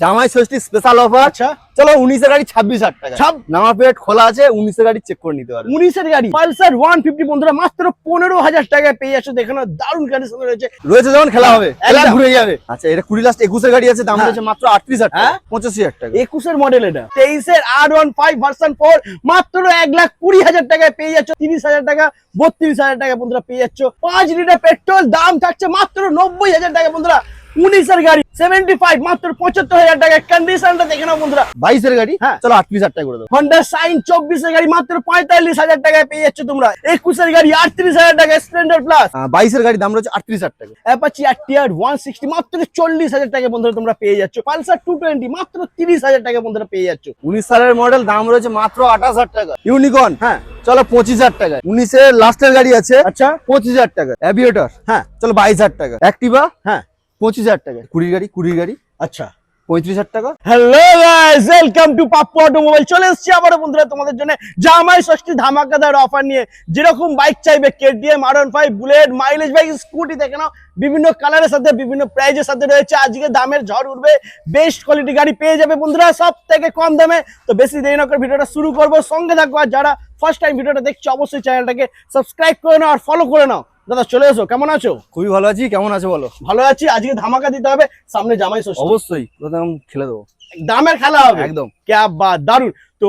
জামাই ষষ্ঠী special offer. আচ্ছা চলো 19 এর গাড়ি 26,000 টাকা। সব নাম্বার প্লেট খোলা আছে, 19 এর গাড়ি চেক করে নিতে পারবে। 19 এর গাড়ি পালসার 150 বন্ধুরা মাত্র 15,000 টাকায় পেয়ে যাচ্ছ। দেখো না দারুণ কন্ডিশনে রয়েছে। রয়েছে যখন খেলা হবে, খেলা একদম। ঘুরে যাবে। আচ্ছা এটা 20 লাস্ট 21 এর গাড়ি আছে, দাম হ্যাঁ। রয়েছে মাত্র 38,000 টাকা, হ্যাঁ? 85,000 টাকা। 21 এর মডেল এটা, 23 এর R15 ভার্সন 4 মাত্র 1,20,000 টাকায় পেয়ে যাচ্ছ। 30,000 টাকা 32,000 টাকা বন্ধুরা পেয়ে যাচ্ছ। 5 লিটার পেট্রোল, দাম থাকছে মাত্র 90,000 টাকা বন্ধুরা। 19 এর গাড়ি 75 মাত্র 75,000 টাকা। কন্ডিশনটা দেখে নাও বন্ধুরা। 22 এর গাড়ি, হ্যাঁ। চলো 38,000 টাকা করে দাও। হন্ডা সাইন 24 এর গাড়ি মাত্র 45,000 টাকায় পেয়ে যাচ্ছ তোমরা। 21 এর গাড়ি 38,000 টাকা স্প্লেন্ডার প্লাস। 22 এর গাড়ি দাম রয়েছে 38,000 টাকা। অ্যাপাচি আরটিআর 160 মাত্র 40,000 টাকা বন্ধুরা তোমরা পেয়ে যাচ্ছ। পালসার 220 মাত্র 30,000 টাকা বন্ধুরা পেয়ে যাচ্ছ। 19 সালের মডেল, দাম রয়েছে মাত্র 28,000 টাকা। ইউনিকর্ন, হ্যাঁ চলো 25,000 টাকা। 19 এর লাস্টের গাড়ি আছে, আচ্ছা 25,000 টাকা। অ্যাভিয়েটর, হ্যাঁ চলো 22,000 টাকা। অ্যাক্টিভা, হ্যাঁ 25,000 টাকা। 20 গাড়ি আচ্ছা 35,000 টাকা। Hello guys, welcome to Pappu automobile. চলে এসেছি আবারো বন্ধুরা তোমাদের জন্য জামাই ষষ্ঠী ধামাকাদার অফার নিয়ে। যেরকম বাইক চাইবে KTM, R15, bullet, mileage bike, scooty দেখে নাও বিভিন্ন কালারের সাথে বিভিন্ন প্রাইজের সাথে রয়েছে। আজকে দামের ঝড় উঠবে, বেস্ট কোয়ালিটি গাড়ি পেয়ে যাবে বন্ধুরা সব থেকে কম দামে। তো বেশি দেরি না করে ভিডিওটা শুরু করবো, সঙ্গে থাকবো। আর যারা ফার্স্ট টাইম ভিডিওটা দেখছো অবশ্যই চ্যানেলটাকে সাবস্ক্রাইব করে নাও আর ফলো করে নাও। দাদা চলে এসো, কেমন আছো? খুবই ভালো আছি, কেমন আছো বলো? ভালো আছি। আজকে ধামাকা দিতে হবে, সামনে জামাই ষষ্ঠী, অবশ্যই প্রথম খেলে দেবো, দামের খেলা হবে একদম। ক্যা বাত, দারুন। তো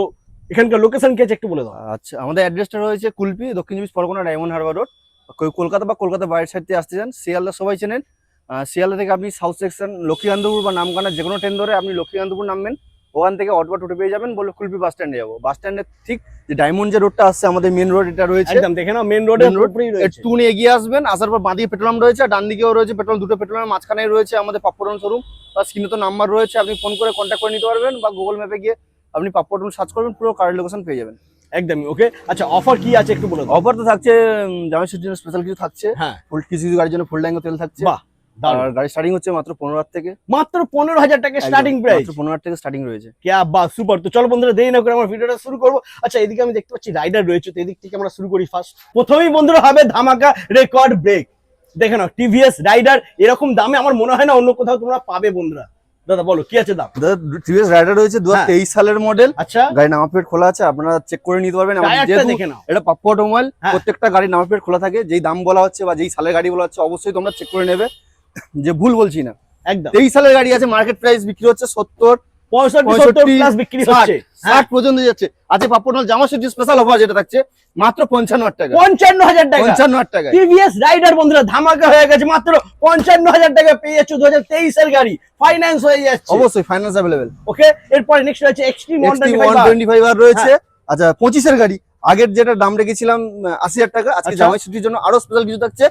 এখানকার লোকেশন কি আছে একটু বলে দাও। আচ্ছা আমাদের অ্যাড্রেসটা রয়েছে কুলপি, দক্ষিণ চব্বিশ পরগনা, ডায়মন্ড হারবার রোড। কলকাতা বা কলকাতা বাইরের সাইড থেকে আসতে চান, শিয়ালদা সবাই চেনেন। শিয়ালদা থেকে আপনি সাউথ সেকশন লক্ষ্মীকান্তপুর বা নামখানা যে কোনো ট্রেন ধরে আপনি লক্ষ্মীকান্তপুর নামবেন। ওখান থেকে অটো বা টোটো পেয়ে যাবেন, বলে কুলপি বাস স্ট্যান্ডে যাবো। বাস স্ট্যান্ডের ঠিক যে ডায়মন্ড যে রোডটা আসছে, আমাদের মেন রোড এটা রয়েছে। একদম দেখে নাও, মেন রোডের Main road, উপরেই রয়েছে। একটুখানি এগিয়ে আসবেন, আসার পর বাঁদিকে পেট্রোল পাম্প রয়েছে, ডান দিকেও রয়েছে পেট্রোল, দুটো পেট্রোলের মাঝখানেই রয়েছে আমাদের পাপ্পটন শোরুম। বা স্ক্রিনে তো নাম্বার রয়েছে, আপনি ফোন করে কন্ট্যাক্ট করে নিতে পারবেন, বা গুগল ম্যাপে গিয়ে আপনি পাপ্পটন সার্চ করবেন, পুরো কারেন্ট লোকেশন পেয়ে যাবেন। একদমই ওকে। আচ্ছা অফার কি আছে একটু বলে দাও। অফার তো থাকছে, জামাই ষষ্ঠীর জন্য স্পেশাল কিছু থাকছে। হ্যাঁ কিছু কিছু গাড়ির জন্য ফুল ট্যাঙ্ক তেল থাকছে। বাহ দারুন। আর গাড়ি স্টার্টিং হচ্ছে মাত্র 15,000 থেকে। মাত্র 15,000 টাকা স্টার্টিং প্রাইস। মাত্র 15,000 থেকে স্টার্টিং রয়েছে। ক্যা বাত, সুপার। তো চলো বন্ধুরা দেরি না করে আমার ভিডিওটা শুরু করবো। আচ্ছা এদিকে আমি দেখতে পাচ্ছি রাইডার রয়েছে, তো এদিক থেকে আমরা শুরু করি ফার্স্ট। প্রথমেই বন্ধুরা হবে ধামাকা রেকর্ড ব্রেক। দেখে নাও টিভিএস রাইডার, এরকম দামে আমার মনে হয় না অন্য কোথাও তোমরা পাবে বন্ধুরা। দাদা বলো কি আছে দাম। দাদা টিভিএস রাইডার রয়েছে 2023 সালের মডেল। আচ্ছা গাড়ি নাম্বার প্লেট খোলা আছে, আপনারা চেক করে নিতে পারবেন। আমাদের টায়ারটা যেহেতু দেখে নাও। এটা পাপ্পু অটোমোবাইল, হ্যাঁ। প্রত্যেকটা গাড়ির নাম্বার প্লেট খোলা থাকে। যেই দাম বলা হচ্ছে বা যেই সালের গাড়ি বলা হচ্ছে অবশ্যই তোমরা চেক করে নেবে, যে ভুল বলছি না। একদম 23 সালের গাড়ি আছে, মার্কেট প্রাইস বিক্রি হচ্ছে 70, 65 প্লাস বিক্রি হচ্ছে। 60 পর্যন্ত যাচ্ছে। আজকে পাপ্পু অটোমোবাইল জামা ষষ্ঠী স্পেশাল অফার যেটা থাকছে মাত্র 55,000 টাকা। 55,000 টাকা। 55,000 টাকা। টিভিএস রাইডার বন্ধুরা ধামাকা হয়ে গেছে, মাত্র 55,000 টাকা পেয়ে যাচ্ছ। 2023 এর গাড়ি, ফাইন্যান্স হয়ে যাচ্ছে। অবশ্যই ফাইন্যান্স अवेलेबल। ওকে এরপরে নেক্সট রয়েছে এক্সট্রিম 125 আর রয়েছে। আচ্ছা 25 এর গাড়ি, আগের যেটা দাম রেখেছিলাম 80,000 টাকা, আজকে আচ্ছা। জামাই ষষ্ঠীর জন্য আরো স্পেশাল কিছু থাকছে।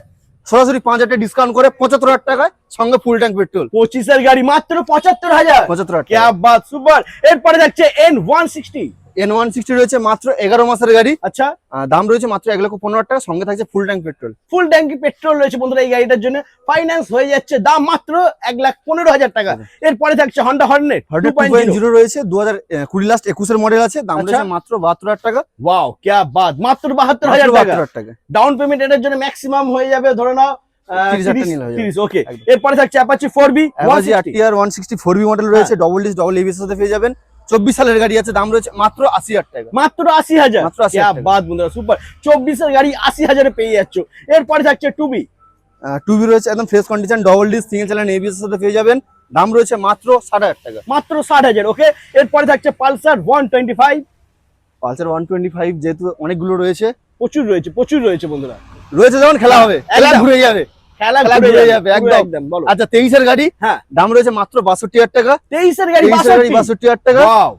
সরাসরি 5,000 টাকা ডিসকাউন্ট করে 75,000 টাকায়, সঙ্গে ফুল ট্যাঙ্ক পেট্রোল। 25 এর গাড়ি মাত্র 75,000। 75,000 ক্যা টাকা। বাত, সুপার। এরপরে যাচ্ছে N160। N160 রয়েছে মাত্র 11 মাসের গাড়ি, আচ্ছা দাম রয়েছে মাত্র 1,15,000 টাকা, সঙ্গে থাকছে ফুল ট্যাঙ্ক পেট্রোল। ফুল ট্যাঙ্কি পেট্রোল রয়েছে বন্ধুরা এই গাড়িটার জন্য, ফাইন্যান্স হয়ে যাচ্ছে, দাম মাত্র 1,15,000 টাকা। এরপরে থাকছে হন্ডা হর্নেট 2.0 রয়েছে 2020 লাস্ট 21 এর মডেল আছে, দাম আচ্ছা। রয়েছে মাত্র 72,000 টাকা। ওয়াও ক্যা বাত, মাত্র 72,000 টাকা। 72,000 টাকা। ডাউন পেমেন্ট এটার জন্য ম্যাক্সিমাম হয়ে যাবে ধরে নাও 30,000 টাকা নিলে হয়ে যাবে। 30। ওকে একদম। এরপরে থাকছে Apache 4B Apache 160। RTR 160 4B model রয়েছে, ডবল ডিস্ক ডবল এবিএস সাথে পেয়ে যাবেন। 24 সালের গাড়ি আছে, দাম রয়েছে মাত্র 80,000 টাকা। মাত্র 80,000। মাত্র 80,000 ক্যা বাত বন্ধুরা, সুপার। 24 এর গাড়ি 80,000 এ পেয়ে যাচ্ছ। এরপরে থাকছে 2B 2B রয়েছে একদম fresh condition, double disc single channel ABS সাথে পেয়ে যাবেন, দাম রয়েছে মাত্র 60,000 টাকা। মাত্র 60,000। ওকে এরপরে থাকছে পালসার 125। পালসার 125 যেহেতু অনেকগুলো রয়েছে, প্রচুর রয়েছে বন্ধুরা। রয়েছে যখন খেলা হবে, খেলা একদম। ঘুরে যাবে, খেলা খেলা ঘুরে ঘুরে যাবে যাবে, একদম। একদম বলো। আচ্ছা 23 এর গাড়ি, হ্যাঁ দাম রয়েছে মাত্র 62,000 টাকা। 23 এর গাড়ি 23 এর গাড়ি 62,000 টাকা। Wow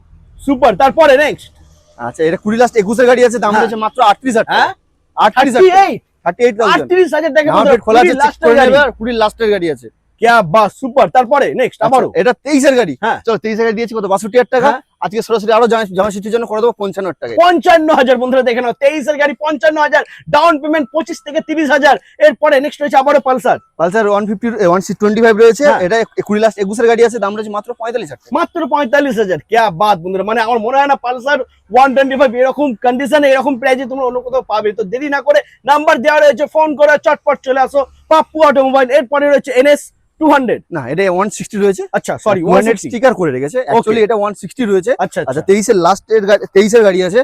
super. তারপরে নেক্সট আচ্ছা এটা 20 লাস্ট 21 এর গাড়ি আছে, দাম হ্যাঁ। রয়েছে মাত্র 38,000 টাকা। হ্যাঁ 38,000 38 38,000 38,000 টাকা নাম্বার প্লেট খোলা আছে, চেক লাস্টের করে গাড়ি। নেবে। আর 20 লাস্টের গাড়ি আছে। ক্যা বাত, সুপার। তারপরে নেক্সট আবারও আচ্ছা, এটা 23 এর গাড়ি। হ্যাঁ। চলো 23 এর গাড়ি দিয়েছি কত 62,000 টাকা। হ্যাঁ। আজকে সরাসরি আরো জামা ষষ্ঠীর জন্য করে দেবো 55,000 টাকা। 55,000 বন্ধুরা দেখে নাও। 23 এর গাড়ি 55,000, ডাউন পেমেন্ট 25 থেকে 30,000। এরপরে নেক্সট রয়েছে আবারও পালসার পালসার 125 রয়েছে, হ্যাঁ। এটা 20 লাস্ট 21 এর গাড়ি আছে, দাম রয়েছে মাত্র 45,000 টাকা। মাত্র 45,000। ক্যা বাত বন্ধুরা, মানে আমার মনে হয় না পালসার 125 এরকম কন্ডিশনে এরকম প্রাইজে তোমরা অন্য কোথাও পাবে। তো দেরি না করে নাম্বার দেওয়া রয়েছে, ফোন করে চটপট চলে আসো পাপ্পু অটোমোবাইল। এরপরে রয়েছে NS 200 না, এটা 160 রয়েছে। আচ্ছা সরি 100 স্টিকার করে রেখেছে, অ্যাকচুয়ালি এটা 160 রয়েছে। আচ্ছা আচ্ছা 23 এর লাস্টের 23 এর গাড়ি আছে,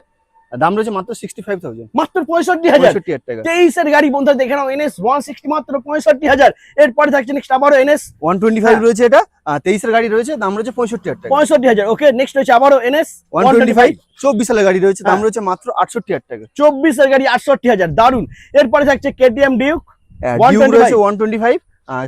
দাম রয়েছে মাত্র 65,000, মাত্র 65,000 65,000 টাকা। 23 এর গাড়ি বন্ধুরা দেখে নাও NS 160 মাত্র 65,000। এরপরে থাকছে নেক্সট আবারও NS 125 রয়েছে, এটা 23 এর গাড়ি রয়েছে, দাম রয়েছে 65,000 টাকা। 65,000। ওকে নেক্সট হচ্ছে আবারও NS 125 24 সালের গাড়ি রয়েছে, দাম হ্যাঁ। রয়েছে মাত্র 68,000 টাকা। 24 এর গাড়ি 68,000, দারুন। এরপরে থাকছে KTM ডিউক ডিউক রয়েছে 125,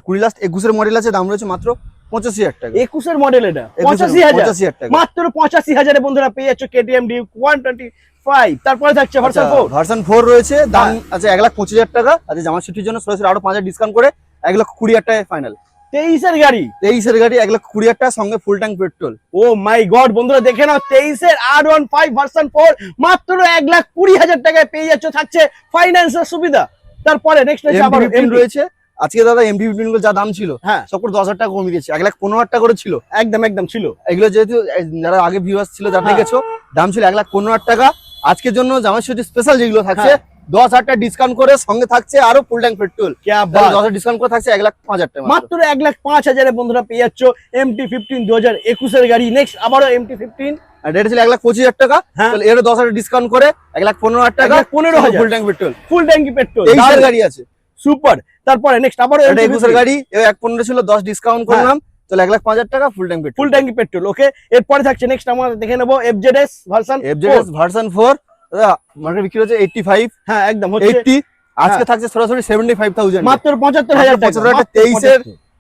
20 লাস্ট 21 এর মডেল আছে, দাম রয়েছে মাত্র 85,000 টাকা। 21 এর মডেল, এটা 85,000 85,000 টাকা। মাত্র 85,000 এ বন্ধুরা পেয়ে যাচ্ছ KTM ডিউক 125। তারপরে থাকছে ভার্সন 4 ভার্সন 4 রয়েছে, দাম আছে 1,25,000 টাকা। আচ্ছা জামাশিটির জন্য সরাসরি আরো 5,000 ডিসকাউন্ট করে 1,20,000 টাকায় ফাইনাল। 23 এর গাড়ি 23 এর গাড়ি 1,20,000 টাকা, সঙ্গে ফুল ট্যাঙ্ক পেট্রোল। ও মাই গড বন্ধুরা দেখে নাও 23 এর R15 ভার্সন 4 মাত্র 1,20,000 টাকায় পেয়ে যাচ্ছ, থাকছে ফাইন্যান্সের সুবিধা। তারপরে নেক্সট হচ্ছে আবার MT-15 রয়েছে। আজকে দাদা MT-15 গুলো যা দাম ছিল, হ্যাঁ সব করে 10,000 টাকা কমিয়ে দিয়েছে, 1,15,000 টাকা করে ছিল। একদম ছিল। এগুলো যেহেতু যারা আগে ভিউয়ার্স ছিল, যারা হ্যাঁ। দেখেছো, দাম ছিল 1,15,000 টাকা। আজকের জন্য জামাশিটি স্পেশাল যেগুলো থাকছে, হ্যাঁ। 10,000 টাকা ডিসকাউন্ট করে, সঙ্গে থাকছে আরো ফুল ট্যাঙ্ক পেট্রোল। क्या बात, 10,000 ডিসকাউন্ট করে থাকছে 1,05,000 টাকা মাত্র। মাত্র 1,05,000 এ বন্ধুরা পেয়ে যাচ্ছ MT-15 2021 এর গাড়ি। নেক্সট আবারও MT-15 আর এটা ছিল 1,25,000 টাকা, হ্যাঁ। তাহলে এরও 10,000 ডিসকাউন্ট করে 1,15,000 টাকা, 1,15,000 ফুল ট্যাঙ্ক পেট্রোল। ফুল ট্যাঙ্কি পেট্রোল 23 এর গাড়ি আছে, সুপার। তারপরে নেক্সট আবারও এটা 21 এর গাড়ি, 1,15,000 ছিল, 10 ডিসকাউন্ট করলাম, তাহলে 1,05,000 টাকা ফুল ট্যাঙ্ক পেট্রোল। ফুল ট্যাঙ্কি পেট্রোল। ওকে এরপরে থাকছে নেক্সট আমরা দেখে নেবো FZS ভার্সন FZS ভার্সন 4 দাদা মার্কেট বিক্রি হচ্ছে 85, হ্যাঁ একদম হচ্ছে 80, আজকে থাকছে সরাসরি 75,000 মাত্র 75,000 টাকা। 75,000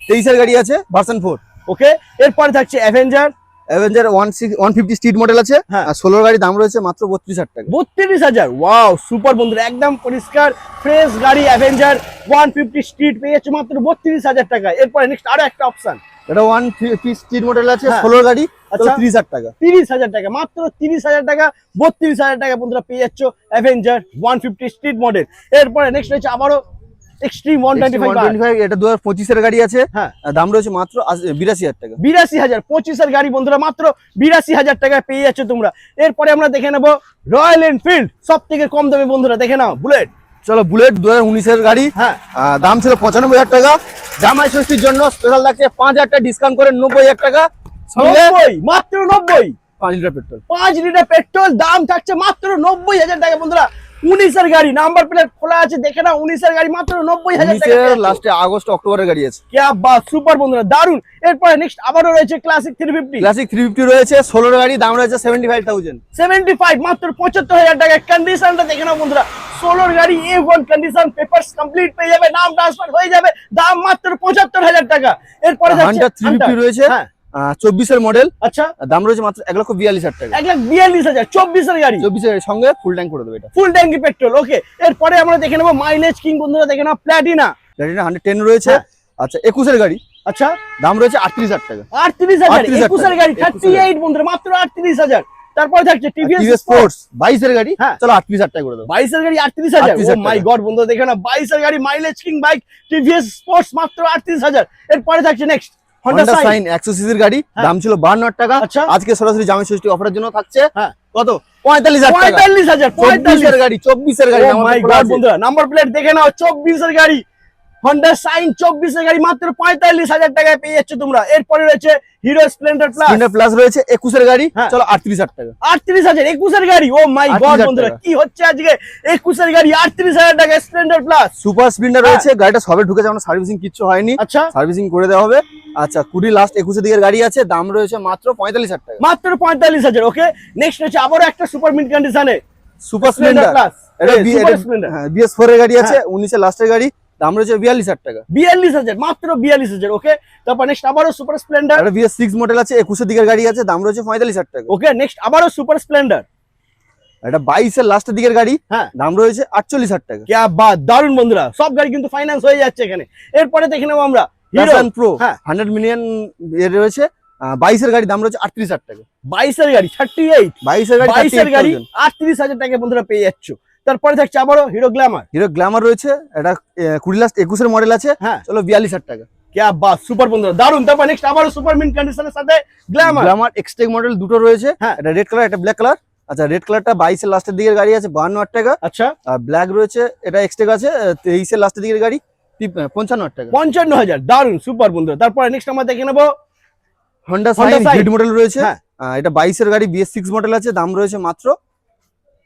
23 এর গাড়ি আছে ভার্সন 4। ওকে এরপরে থাকছে অ্যাভেঞ্জার অ্যাভেঞ্জার 150 স্ট্রিট মডেল আছে, হ্যাঁ। আর 16 গাড়ি দাম রয়েছে মাত্র 32,000 টাকা। 32,000। ওয়াও সুপার বন্ধুরা, একদম পরিষ্কার ফ্রেশ গাড়ি অ্যাভেঞ্জার 150 স্ট্রিট পেয়ে যাচ্ছে মাত্র 32,000 টাকা। এরপরে নেক্সট আরো একটা অপশন, এটা 150 স্ট্রিট মডেল আছে, হ্যাঁ। 16 গাড়ি, আচ্ছা। 30,000 টাকা। 30,000 টাকা, মাত্র 30,000 টাকা, 32,000 টাকা বন্ধুরা পেয়ে যাচ্ছ অ্যাভেঞ্জার 150 স্ট্রিট মডেল। এরপরে নেক্সট হচ্ছে আবারও এক্সট্রিম 125। 125 এটা 2025 এর গাড়ি আছে, হ্যাঁ আর দাম রয়েছে মাত্র 82,000 টাকা। 82,000 25 এর গাড়ি বন্ধুরা মাত্র 82,000 টাকায় পেয়ে যাচ্ছ তোমরা। এরপরে আমরা দেখে নেবো রয়্যাল এনফিল্ড, সব থেকে কম দামে বন্ধুরা দেখে নাও বুলেট। চলো বুলেট 2019 এর গাড়ি, হ্যাঁ দাম ছিল 95,000 টাকা, জামাই ষষ্ঠীর জন্য স্পেশাল লাগছে 5,000 টাকা ডিসকাউন্ট করে 90,000 টাকা, সঙ্গে 90, মাত্র 90। 5 লিটার পেট্রোল। 5 লিটার পেট্রোল, দাম থাকছে মাত্র 90,000 টাকা বন্ধুরা। 19 এর গাড়ি, নাম্বার প্লেট খোলা আছে দেখে নাও, 19 এর গাড়ি মাত্র 90,000 টাকা। 19 এর লাস্টে আগস্ট অক্টোবরের গাড়ি আছে। क्या बात, সুপার বন্ধুরা দারুন। এরপরে নেক্সট আবারও রয়েছে ক্লাসিক 350 ক্লাসিক 350 রয়েছে, 16 এর গাড়ি, দাম রয়েছে 75,000। 75 মাত্র 75,000 টাকা। কন্ডিশনটা দেখে নাও বন্ধুরা, 16 গাড়ি A1 কন্ডিশন, পেপারস কমপ্লিট পেয়ে যাবে, নাম ট্রান্সফার হয়ে যাবে, দাম মাত্র 75,000 টাকা। এরপরে হান্টার 350 রয়েছে, হ্যাঁ 24 এর মডেল, আচ্ছা দাম রয়েছে মাত্র 1,42,000 টাকা। 1,42,000 24 এর গাড়ি, 24 এর সঙ্গে ফুল ট্যাঙ্ক করে দেবে এটা। ফুল ট্যাঙ্কি পেট্রোল। ওকে এরপরে আমরা দেখে নেবো মাইলেজ কিং বন্ধুরা দেখে নাও প্ল্যাটিনা। গাড়িটা 110 রয়েছে, হ্যাঁ। আচ্ছা 21 এর গাড়ি, আচ্ছা দাম রয়েছে 38,000 টাকা। 38,000, 38,000 21 এর গাড়ি 38 বন্ধুরা মাত্র 38,000। তারপরে থাকছে টিভিএস টিভিএস স্পোর্টস 22 এর গাড়ি, হ্যাঁ। চলো 38,000 টাকা করে দেবো। 22 এর গাড়ি 38,000। 38,000 ও মাই গড বন্ধুরা দেখে না, 22 এর গাড়ি mileage king bike TVS sports মাত্র 38,000। এরপরে থাকছে নেক্সট হন্ডা Honda সাইন 100 সিসির গাড়ি, হ্যাঁ। দাম ছিল 52,000 টাকা, আচ্ছা। আজকে সরাসরি জামাই ষষ্ঠী অফারের জন্য থাকছে হ্যাঁ কত 45,000 টাকা। 45,000 24 এর গাড়ি, 24 এর গাড়ি, ও আমার মাই খোলা গড আছে। বন্ধুরা নাম্বার প্লেট দেখে নাও, 24 এর গাড়ি হন্ডা সাইন 24 এর গাড়ি মাত্র 45,000 টাকায় পেয়ে যাচ্ছ তোমরা। এরপরে রয়েছে hero Splendor plus, Splendor plus রয়েছে 21 এর গাড়ি, হ্যাঁ। চলো 38,000 টাকা। 38,000 21 এর গাড়ি। ও মাই গড 38,000 বন্ধুরা টাকা। কি হচ্ছে আজকে, 21 এর গাড়ি 38,000 টাকা স্প্লেন্ডার প্লাস। সুপার স্প্লেন্ডার রয়েছে, গাড়িটা সবে ঢুকেছে, এখনো সার্ভিসিং কিচ্ছু হয়নি, আচ্ছা সার্ভিসিং করে দেওয়া হবে। আচ্ছা 20 লাস্ট 21 এর দিকের গাড়ি আছে, দাম রয়েছে মাত্র 45,000 টাকা। মাত্র 45,000। ওকে নেক্সট হচ্ছে আবারও একটা সুপার মিড কন্ডিশনে সুপার স্প্লেন্ডার স্প্লেন্ডার প্লাস, এটা সুপার স্প্লেন্ডার BS4 এর গাড়ি আছে, 19 এর লাস্টের গাড়ি, দাম রয়েছে 42,000 টাকা। 42,000 মাত্র 42,000। ওকে তারপর নেক্সট আবারও সুপার স্প্লেন্ডার। এটা BS6 মডেল আছে, 21 এর দিকের গাড়ি আছে, দাম রয়েছে 45,000 টাকা। ওকে নেক্সট আবারও সুপার স্প্লেন্ডার। এটা 22 এর লাস্টের দিকের গাড়ি, হ্যাঁ দাম রয়েছে 48,000 টাকা। क्या बात, দারুন বন্ধুরা, সব গাড়ি কিন্তু ফাইন্যান্স হয়ে যাচ্ছে এখানে। এরপরে দেখে নেবো আমরা হিরো প্যাশন প্রো হ্যাঁ 100 মিলিয়ন এর রয়েছে, 22 এর গাড়ি, দাম রয়েছে 38,000 টাকা। 22 এর গাড়ি 38, 22 এর গাড়ি 22 এর গাড়ি 38,000। 38,000 টাকা বন্ধুরা পেয়ে যাচ্ছ। তারপরে থাকছে আবারও হিরো গ্ল্যামার। হিরো গ্ল্যামার রয়েছে, এটা 20 লাস্ট 21 এর মডেল আছে, হ্যাঁ চলো 42,000 টাকা। क्या बात, সুপার বন্ধুরা দারুন। তারপর নেক্সট আবারও সুপার মিড কন্ডিশনের সাথে গ্ল্যামার। গ্ল্যামার এক্সটেক মডেল দুটো রয়েছে, হ্যাঁ। এটা রেড কালার, এটা ব্ল্যাক কালার। আচ্ছা রেড কালারটা 22 এর লাস্টের দিকের গাড়ি আছে, 52,000 টাকা। আচ্ছা আর ব্ল্যাক রয়েছে, এটা এক্সটেক আছে 23 এর লাস্টের দিকের গাড়ি, 55,000 টাকা। 55,000, দারুন সুপার বন্ধুরা। তারপরে নেক্সট আমরা দেখে নেবো Honda Honda Shine Shine। Hit model রয়েছে। হ্যাঁ। এটা 22 এর গাড়ি, BS6 মডেল আছে, দাম রয়েছে মাত্র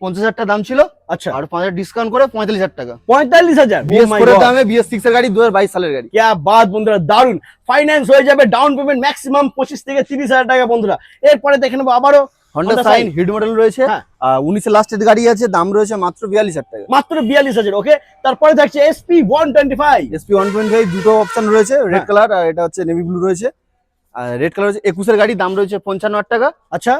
50,000 টাকা দাম ছিল, আচ্ছা আর 5,000 ডিসকাউন্ট করে 45,000 টাকা। 45,000, BS4 এর দামে BS6 এর গাড়ি 2022 সালের গাড়ি। क्या बात বন্ধুরা, দারুন। ফাইন্যান্স হয়ে যাবে, ডাউন পেমেন্ট ম্যাক্সিমাম 25 থেকে 30,000 টাকা বন্ধুরা। এরপরে দেখে নেবো আবারও Honda Honda Shine Shine। Hit model রয়েছে, হ্যাঁ। 19 এর লাস্টের গাড়ি আছে, দাম রয়েছে মাত্র 42,000 টাকা। মাত্র 42,000, ওকে। তারপরে থাকছে SP 125। SP 125 দুটো অপশন রয়েছে, রেড হ্যাঁ। কালার আর এটা হচ্ছে নেভি ব্লু রয়েছে। আর রেড কালার হচ্ছে 21 এর গাড়ি, দাম রয়েছে 55,000 টাকা। আচ্ছা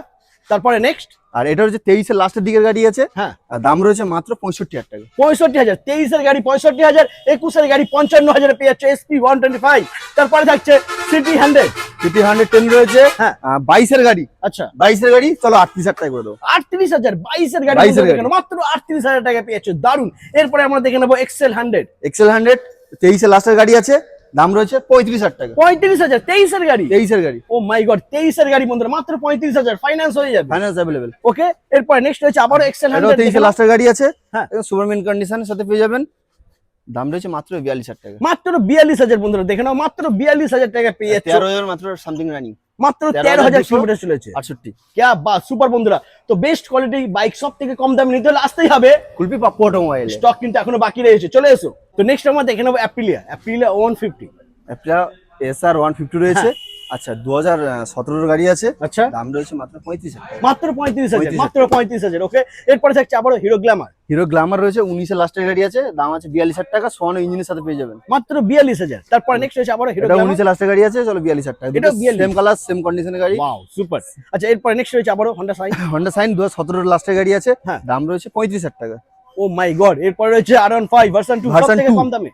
তারপরে নেক্সট, আর এটা হচ্ছে 23 এর লাস্টের দিকের গাড়ি আছে, হ্যাঁ আর দাম রয়েছে মাত্র 65,000 টাকা। 65,000, 23 এর গাড়ি 65,000, 21 এর গাড়ি 55,000 পেয়ে যাচ্ছে SP 125। তারপরে থাকছে সিটি 100। সিটি 110 রয়েছে, হ্যাঁ। 22 এর গাড়ি, আচ্ছা 22 এর গাড়ি, চলো 38,000 টাকা করে দেবো। 38,000, 22 এর গাড়ি 22 এর বন্ধুরা গাড়ি। দেখেন, মাত্র 38,000 টাকা পেয়ে যাচ্ছে, দারুন। এরপরে আমরা দেখে নেবো এক্সেল 100। এক্সেল 100 23 এর লাস্টের গাড়ি আছে, দাম রয়েছে 35,000 টাকা। 35,000, 23 এর গাড়ি। 23 এর গাড়ি, ও মাই গড, 23 এর গাড়ি বন্ধুরা মাত্র 35,000, ফাইন্যান্স হয়ে যাবে। Finance available. ওকে, এরপর নেক্সট হচ্ছে আবারো এক্সেল এটাও 23 এর 100। লাস্টের গাড়ি আছে, হ্যাঁ। একদম সুপারম্যান কন্ডিশনের সাথে পেয়ে যাবেন, দাম রয়েছে মাত্র 42,000 টাকা। মাত্র 42,000 বন্ধুরা দেখে নাও, মাত্র 42,000 টাকা পেয়ে যাচ্ছে। 13,000 মাত্র সামথিং রানিং, মাত্র 13,000 কিলোমিটার চলেছে। 68। क्या बात, সুপার বন্ধুরা। তো বেস্ট কোয়ালিটি বাইক সব থেকে কম দামে নিতে হলে আসতেই হবে কুলপি পাপ্পু অটোমোবাইল। স্টক কিন্তু এখনো বাকি রয়েছে, চলে এসো। তো নেক্সট আমরা দেখে নেবো অ্যাপ্রিলিয়া 150। একটা SR 150 রয়েছে, আচ্ছা 2017 এর গাড়ি আছে, আচ্ছা দাম রয়েছে মাত্র 35,000 টাকা। মাত্র 35,000, 35,000 মাত্র 35,000, ওকে। এরপরে থাকছে আবারও হিরো গ্ল্যামার। হিরো গ্ল্যামার রয়েছে, 19 এর লাস্টের গাড়ি আছে, দাম আছে 42,000 টাকা, সোয়ানো ইঞ্জিনের সাথে পেয়ে যাবেন। মাত্র 42,000। তারপরে নেক্সট হচ্ছে আবারও হিরো এটা গ্ল্যামার। 19 এর লাস্টের গাড়ি আছে, চলো 42,000 টাকা। এটাও 42 সেম কালার সেম কন্ডিশনের গাড়ি। Wow super. আচ্ছা এরপরে নেক্সট হচ্ছে আবারও হন্ডা সাইন। হন্ডা সাইন 2017 এর লাস্টের গাড়ি আছে, হ্যাঁ। দাম রয়েছে 35,000 টাকা। ও মাই গড, এরপরে রয়েছে R15 ভার্সন 2, সব Version থেকে 2 কম দামে।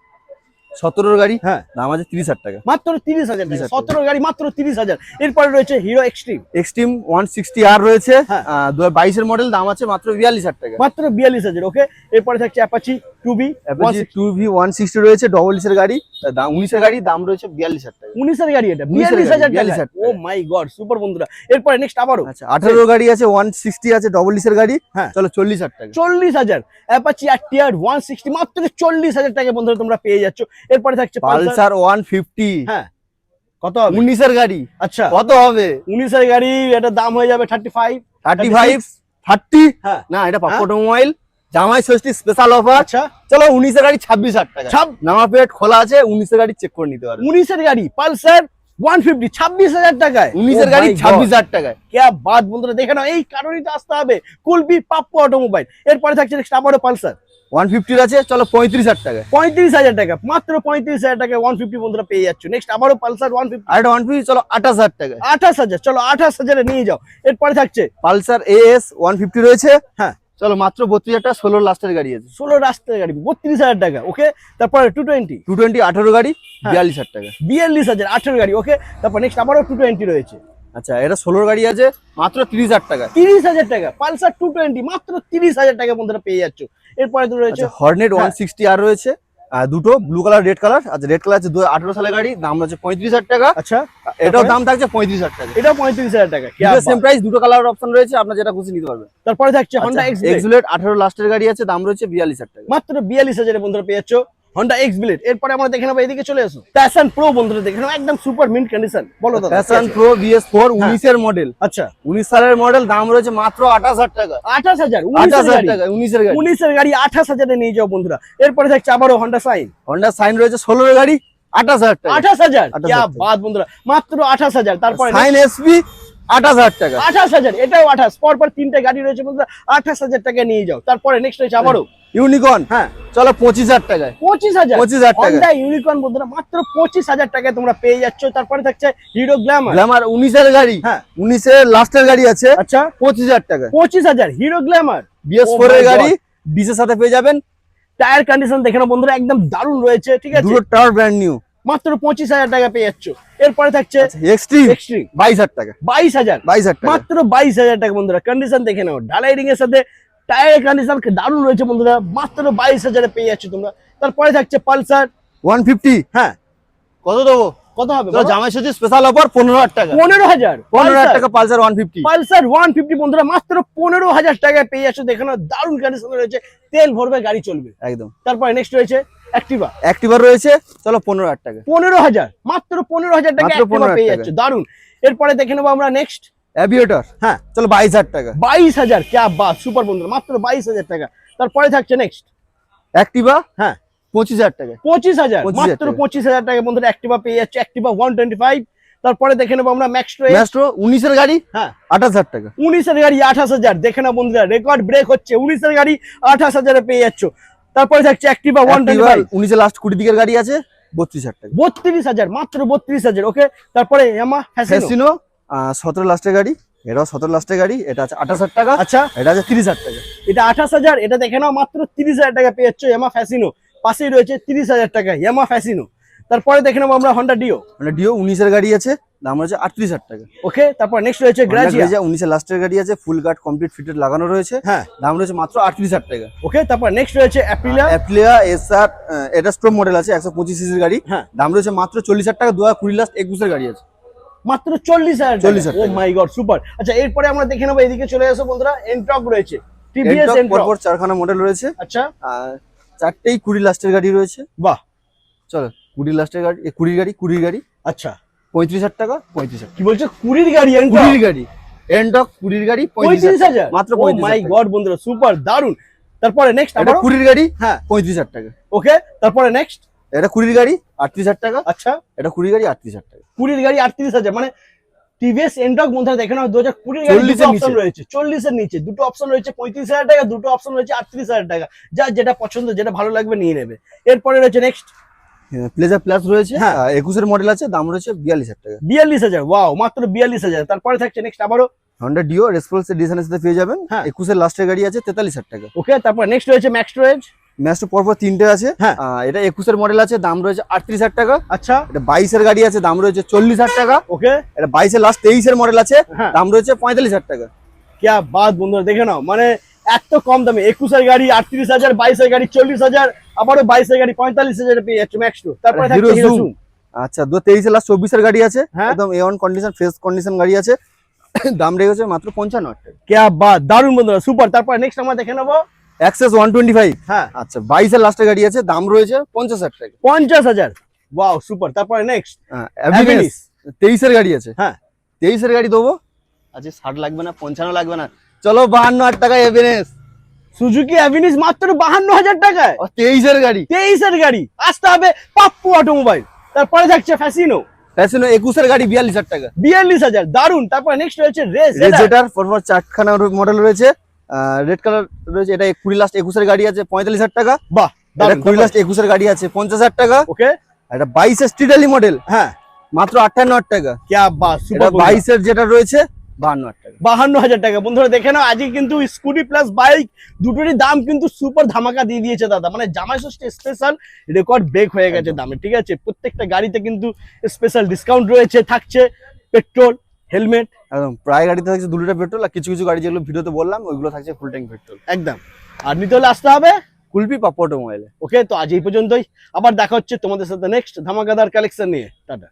17 এর গাড়ি, হ্যাঁ দাম আছে 30,000 টাকা। মাত্র 30,000 টাকা, 30,000 17 গাড়ি মাত্র 30,000। এরপরে রয়েছে হিরো এক্সট্রিম, এক্সট্রিম 160R রয়েছে, হ্যাঁ। 2022 এর মডেল, দাম আছে মাত্র 42,000 টাকা। মাত্র 42,000, ওকে। এরপরে থাকছে অ্যাপাচি 2B অ্যাপাচি 2V 160 রয়েছে, ডবল এর গাড়ি, দাম 19 এর গাড়ি, দাম রয়েছে 42,000 টাকা। 19 এর গাড়ি, এটা 19 এর গাড়ি, 42,000 টাকা। 42,000 ও মাই গড সুপার বন্ধুরা। এরপরে নেক্সট আবারও আচ্ছা 18 এর গাড়ি আছে, 160 আছে, ডবল এর গাড়ি, হ্যাঁ। চলো 40,000 টাকা। 40,000, অ্যাপাচি আরটিআর 160 মাত্র 40,000 টাকা বন্ধুরা তোমরা পেয়ে যাচ্ছ। এরপরে থাকছে পালসার। পালসার 150, হ্যাঁ কত হবে? 19 এর গাড়ি, আচ্ছা কত হবে? 19 এর গাড়ি, এটা দাম হয়ে যাবে 35। 35, 30, হ্যাঁ না এটা পাপ্পু হ্যাঁ। অটোমোবাইল জামাই ষষ্ঠী স্পেশাল অফার। আচ্ছা চলো 19 এর গাড়ি 26,000 টাকা। নামা প্লেট খোলা আছে, 19 এর গাড়ি চেক করে নিতে পারবে। 19 এর গাড়ি পালসার 150 26,000 টাকায়। 19 এর Oh গাড়ি my God, 26,000 টাকায়। क्या बात বন্ধুরা দেখে নাও, এই কারণেই তো আসতে হবে কুলবি পাপ্পু অটোমোবাইল। এরপরে থাকছে নেক্সট আবারও পালসার 150 আছে, চলো 35,000 টাকায়। 35,000 টাকা, মাত্র 35,000 টাকা 150 বন্ধুরা পেয়ে যাচ্ছ। নেক্সট আবারও পালসার 150, আর এটা 150, চলো 28,000 টাকায়। 28,000, চলো 28,000 এ নিয়ে যাও। এরপরে থাকছে পালসার AS 150 রয়েছে, হ্যাঁ চলো মাত্র 32,000 টাকা, 16 লাস্টের গাড়ি আছে। 16 রাস্তার গাড়ি 32,000 টাকা, ওকে। তারপরে 220 220 18 গাড়ি, হ্যাঁ। 42,000 টাকা। 42,000 18 গাড়ি, ওকে। তারপর নেক্সট আবারও 220 রয়েছে, আচ্ছা এটা 16 গাড়ি আছে, মাত্র 30,000 টাকা। 30,000 টাকা। পালসার 220 মাত্র 30,000 টাকা বন্ধুরা পেয়ে যাচ্ছ। এরপরে তো রয়েছে আচ্ছা হর্নেট হ্যাঁ। 160R রয়েছে, দুটো ব্লু কালার রেড কালার। আচ্ছা রেড কালার আছে 2018 সালের গাড়ি, দাম আছে 35,000 টাকা। আচ্ছা এটাও দাম থাকছে 35,000 টাকা। এটাও 35,000 টাকা। क्या দুটো সেম बात। প্রাইস, দুটো কালার অপশন রয়েছে, আপনার যেটা খুশি নিতে পারবেন। তারপরে থাকছে হন্ডা আচ্ছা, এক্স X-Blade 18 লাস্টের গাড়ি আছে, দাম রয়েছে 42,000 টাকা। মাত্র 42,000 এ বন্ধুরা পেয়ে যাচ্ছ হন্ডা এক্স ব্লেড। এরপরে আমরা দেখে নেবো, এদিকে চলে আসো প্যাশন প্রো বন্ধুরা দেখে নেবো, একদম সুপার মিন্ট কন্ডিশন। বলো দাদা প্যাশন প্রো BS4 19 এর মডেল, আচ্ছা 19 সালের মডেল, দাম রয়েছে মাত্র 28,000 টাকা। 28,000, 28,000 টাকা 19 এর গাড়ি। 19 এর গাড়ি 28,000 এ নিয়ে যাও বন্ধুরা। এরপরে থাকছে আবারও হন্ডা সাইন হন্ডা সাইন রয়েছে 16 এর গাড়ি, 28,000 টাকা। 28,000, 28,000 क्या টাকা। बात বন্ধুরা, মাত্র 28,000। তারপরে সাইন SP 28,000 টাকা। 28,000, এটাও 28। পরপর তিনটে গাড়ি রয়েছে বন্ধুরা, 28,000 টাকা নিয়ে যাও। তারপরে নেক্সট রয়েছে আবারও ইউনিকর্ন, হ্যাঁ চলো 25,000 টাকায়। 25,000, 25,000 টাকা। হন্ডা ইউনিকর্ন বন্ধুরা মাত্র 25,000 টাকায় তোমরা পেয়ে যাচ্ছ। তারপরে থাকছে হিরো গ্ল্যামার, গ্ল্যামার 19 এর গাড়ি, হ্যাঁ 19 এর লাস্টের গাড়ি আছে, আচ্ছা 25,000 টাকা। 25,000 হিরো গ্ল্যামার। BS4 Oh এর my গাড়ি, God। ডিসের সাথে পেয়ে যাবেন, টায়ার কন্ডিশন দেখে নাও বন্ধুরা, একদম দারুণ রয়েছে, ঠিক আছে। দুটো টায়ার ব্র্যান্ড নিউ। মাত্র 25,000 টাকা পেয়ে যাচ্ছ। এরপরে থাকছে এক্সট্রিম এক্সট্রিম 22,000 টাকা। 22,000, 22,000 টাকা। মাত্র 22,000 টাকা বন্ধুরা। কন্ডিশন দেখে নাও, ঢালাই রিং এর সাথে টায়ার কন্ডিশন দারুণ রয়েছে বন্ধুরা, মাত্র 22,000 এ পেয়ে যাচ্ছ তোমরা। তারপরে থাকছে পালসার, 150, হ্যাঁ কত দেবো? কত হবে তো জামাই ষষ্ঠী স্পেশাল অফার 15,000 টাকা। 15,000, 15,000 টাকা পালসার 150। পালসার 150 বন্ধুরা মাত্র 15,000 টাকায় পেয়ে যাচ্ছ। দেখে নাও দারুণ কন্ডিশন রয়েছে, তেল ভরবে গাড়ি চলবে। একদম। তারপরে নেক্সট রয়েছে অ্যাক্টিভা অ্যাক্টিভা রয়েছে, চলো 15,000 টাকা। 15,000, মাত্র 15,000 টাকা মাত্র অ্যাক্টিভা 15,000 পেয়ে টাকা। যাচ্ছে, দারুন। এরপরে দেখে নেবো আমরা নেক্সট। অ্যাভিয়েটর, হ্যাঁ, চলো 22,000 টাকা। 22,000, ক্যা বাত, সুপার বন্ধুরা, মাত্র 22,000 টাকা। তারপরে থাকছে নেক্সট। অ্যাক্টিভা, হ্যাঁ, 25,000 টাকা। 25,000, 25,000 মাত্র টাকা। 25,000 টাকা বন্ধুরা অ্যাক্টিভা পেয়ে যাচ্ছে, অ্যাক্টিভা 125। তারপরে দেখে নেবো আমরা ম্যাক্সট্রো। ম্যাস্ট্রো 19 এর গাড়ি, হ্যাঁ, 28,000 টাকা। 19 এর গাড়ি 28,000, দেখে না বন্ধুরা, রেকর্ড ব্রেক হচ্ছে, 19 এর গাড়ি 28,000 এ পেয়ে যাচ্ছ। তারপরে থাকছে অ্যাক্টিভা 125, 19 এর লাস্ট 20 দিকের গাড়ি আছে, 32,000 টাকা। 32,000, মাত্র 32,000। ওকে, তারপরে ইয়ামা ফ্যাসিনো। ফ্যাসিনো 17 লাস্টের গাড়ি, এটাও 17 লাস্টের গাড়ি, এটা আছে 28,000 টাকা। আচ্ছা, এটা আছে 30,000 টাকা। এটা 28,000, এটা দেখে নাও মাত্র 30,000 টাকা পেয়ে যাচ্ছ ইয়ামা ফ্যাসিনো। পাশেই রয়েছে 30,000 টাকা ইয়ামা ফ্যাসিনো। তারপরে দেখে নেবো আমরা হন্ডা ডিও। মানে ডিও 19 এর গাড়ি আছে, দাম হচ্ছে 38,000 টাকা। ওকে, তারপর নেক্সট রয়েছে গ্রাজিয়া। 19 এর লাস্টের গাড়ি আছে, ফুল কাট কমপ্লিট ফিটেড লাগানো রয়েছে, হ্যাঁ, দাম রয়েছে মাত্র 38,000 টাকা। ওকে, তারপর নেক্সট রয়েছে অ্যাপ্রিলা। অ্যাপ্লিয়া এসআর, এটা স্ট্রোম মডেল আছে, 125 সিসির গাড়ি, হ্যাঁ, দাম রয়েছে মাত্র 40,000 টাকা। 2020 লাস্ট 21 এর গাড়ি আছে, মাত্র 40,000। 40,000 ও টাকা। মাই গড, সুপার। আচ্ছা, এরপরে আমরা দেখে নেবো, এদিকে চলে আসো বন্ধুরা, এনটক রয়েছে, টিভিএস এনটক এনটক। পরপর 4খানা মডেল রয়েছে, আচ্ছা, আর 4টেই 20 লাস্টের গাড়ি রয়েছে। বাহ, চলো 20 লাস্টের গাড়ি, 20 গাড়ি আচ্ছা, 35,000 টাকা। 35,000 কি বলছো, 20 গাড়ি এনটক? 20 গাড়ি, এনটক 20 গাড়ি 35,000, মাত্র ও 35,000 মাই টাকা। গড বন্ধুরা, সুপার, দারুন। তারপরে নেক্সট এটা আবার 20 গাড়ি, হ্যাঁ, 35,000 টাকা। ওকে, তারপরে নেক্সট। এটা 20 গাড়ি 38,000 টাকা। আচ্ছা, এটা 20 গাড়ি 38,000 টাকা। 20 গাড়ি 38,000, মানে টিভিএস এনটক বন্ধুরা দেখে নাও 2020 গাড়ি 40 দুটো এর অপশন নিচে। রয়েছে, 40 এর নিচে দুটো অপশন রয়েছে, 35,000 টাকা, দুটো অপশন রয়েছে 38,000 টাকা। যার যেটা পছন্দ, যেটা ভালো লাগবে নিয়ে নেবে। এরপরে রয়েছে নেক্সট প্লেজার প্লাস রয়েছে, হ্যাঁ। 21 এর মডেল আছে, দাম রয়েছে 42,000 টাকা। 42,000, ওয়াও, মাত্র 42,000। তারপরে থাকছে নেক্সট আবারও, হন্ডা ডিও রেসপন্স ডিজাইনের সাথে পেয়ে যাবেন, হ্যাঁ। 21 এর লাস্টের গাড়ি আছে, 43,000 টাকা। ওকে, তারপর নেক্সট রয়েছে ম্যাক্সট্রো এজ। ম্যাস্টো পরপর 3টে আছে, হ্যাঁ। এটা 21 এর মডেল আছে, দাম রয়েছে 38,000 টাকা। আচ্ছা, এটা 22 এর গাড়ি আছে, দাম রয়েছে 40,000 টাকা। ওকে, এটা 22 এর লাস্ট 23 এর মডেল আছে, হ্যাঁ, দাম রয়েছে 45,000 টাকা। क्या बात বন্ধুরা, দেখে নাও, মানে এত কম দামে 21 এর গাড়ি 38,000, 22 এর গাড়ি 40,000, আবারও 22 এর গাড়ি 45,000 পেয়ে যাচ্ছে ম্যাক্সট্রো। তারপরে থাকছে হিরো হিরো জুম, জুম। আচ্ছা 23 এর লাস্ট 24 এর গাড়ি আছে, হ্যাঁ। একদম A1 কন্ডিশন, ফ্রেশ কন্ডিশন গাড়ি আছে, দাম রেখেছে মাত্র 55,000 টাকা। क्या बात, দারুন বন্ধুরা, সুপার। তারপর নেক্সট আমরা দেখে নেবো, অ্যাক্সেস 125, হ্যাঁ, আচ্ছা 22 এর লাস্টের গাড়ি আছে, দাম রয়েছে 50,000 টাকা। 50,000, ওয়াও, সুপার। তারপরে নেক্সট অ্যাভিনিস 23 এর গাড়ি আছে, হ্যাঁ, 23 এর গাড়ি দেবো, আচ্ছা 60 লাগবে না, 55 লাগবে না, চলো 52,000 টাকা অ্যাভিনিস। সুজুকি অ্যাভিনিস মাত্র 52,000 টাকায়, 23 এর গাড়ি, 23 এর গাড়ি। আসতে হবে পাপ্পু অটোমোবাইল। তারপরে থাকছে ফ্যাসিনো, ফ্যাসিনো 21 এর গাড়ি 42,000 টাকা। 42,000, দারুন। তারপরে নেক্সট রয়েছে রেস। রেজেটার পরপর 4খানা মডেল রয়েছে, রেড কালার রয়েছে, এটা 20 লাস্ট 21 এর গাড়ি আছে 45,000 টাকা। বাহ, এটা দারুন। 20 লাস্ট 21 এর গাড়ি আছে 50,000 টাকা। ওকে, এটা 22 এর স্ট্রিট আলি মডেল, হ্যাঁ, মাত্র 58,000 টাকা। क्या बात, এটা সুপার। 22 এর যেটা রয়েছে 52,000 টাকা। 52,000 টাকা। বন্ধুরা দেখে নাও, আজকে কিন্তু স্কুটি প্লাস বাইক দুটোরই দাম কিন্তু সুপার ধামাকা দিয়ে দিয়েছে দাদা, মানে জামাই ষষ্ঠী স্পেশাল রেকর্ড ব্রেক হয়ে গেছে দামে, ঠিক আছে। প্রত্যেকটা গাড়িতে কিন্তু স্পেশাল ডিসকাউন্ট রয়েছে, থাকছে পেট্রোল, হেলমেট, একদম প্রায় গাড়িতে থাকছে 2 লিটার পেট্রোল, আর কিছু কিছু গাড়ি যেগুলো ভিডিওতে বললাম ওইগুলো থাকছে ফুল ট্যাঙ্ক পেট্রোল। একদম। আর নিতে হলে আসতে হবে কুলপি পাপ্পু অটোমোবাইলে। ওকে, তো আজ এই পর্যন্তই, আবার দেখা হচ্ছে তোমাদের সাথে নেক্সট ধামাকাদার কালেকশন নিয়ে। টাটা।